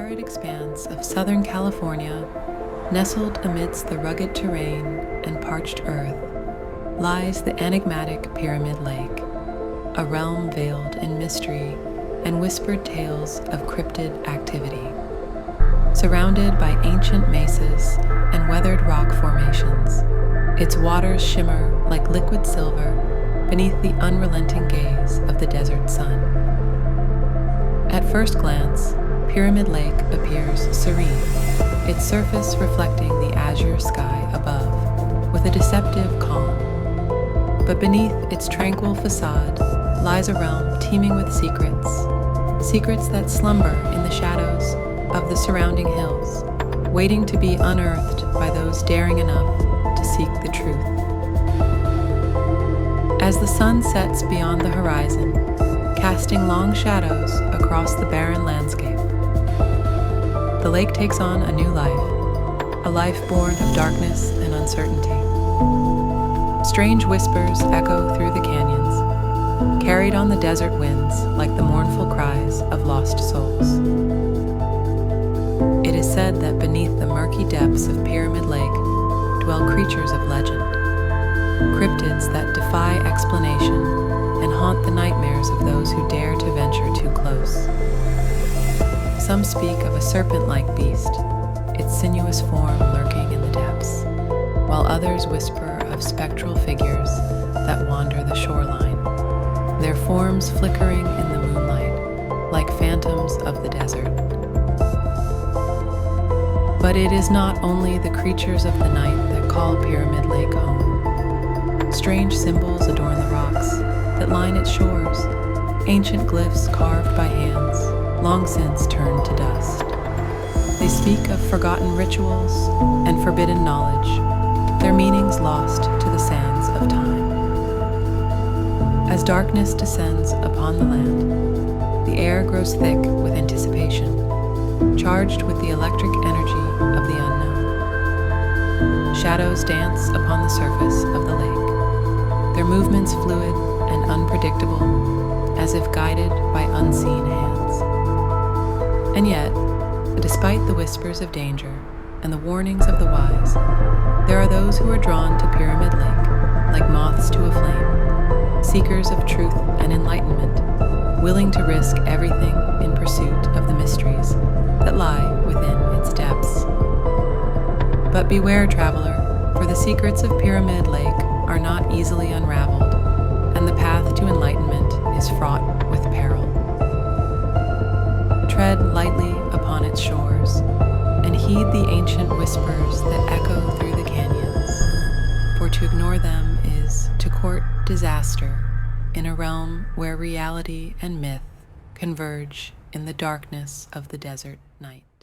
arid expanse of Southern California, nestled amidst the rugged terrain and parched earth, lies the enigmatic Pyramid Lake, a realm veiled in mystery and whispered tales of cryptid activity. Surrounded by ancient mesas and weathered rock formations, its waters shimmer like liquid silver beneath the unrelenting gaze of the desert sun. At first glance, Pyramid Lake appears serene, its surface reflecting the azure sky above with a deceptive calm. But beneath its tranquil facade lies a realm teeming with secrets that slumber in the shadows of the surrounding hills, waiting to be unearthed by those daring enough to seek the truth. As the sun sets beyond the horizon, casting long shadows across the barren landscape, the lake takes on a new life, a life born of darkness and uncertainty. Strange whispers echo through the canyons, carried on the desert winds like the mournful cries of lost souls. It is said that beneath the murky depths of Pyramid Lake dwell creatures of legend, cryptids that defy explanation and haunt the nightmares of those who dare to venture too close. Some speak of a serpent-like beast, its sinuous form lurking in the depths, while others whisper of spectral figures that wander the shoreline, their forms flickering in the moonlight like phantoms of the desert. But it is not only the creatures of the night that call Pyramid Lake home. Strange symbols adorn the rocks that line its shores, ancient glyphs carved by hands, long since turned to dust. They speak of forgotten rituals and forbidden knowledge, their meanings lost to the sands of time. As darkness descends upon the land, the air grows thick with anticipation, charged with the electric energy of the unknown. Shadows dance upon the surface of the lake, their movements fluid and unpredictable, as if guided by unseen hands. And yet, despite the whispers of danger and the warnings of the wise, there are those who are drawn to Pyramid Lake like moths to a flame, seekers of truth and enlightenment, willing to risk everything in pursuit of the mysteries that lie within its depths. But beware, traveler, for the secrets of Pyramid Lake are not easily unraveled, and the path to enlightenment is fraught with peril. Tread lightly upon its shores, and heed the ancient whispers that echo through the canyons, for to ignore them is to court disaster in a realm where reality and myth converge in the darkness of the desert night.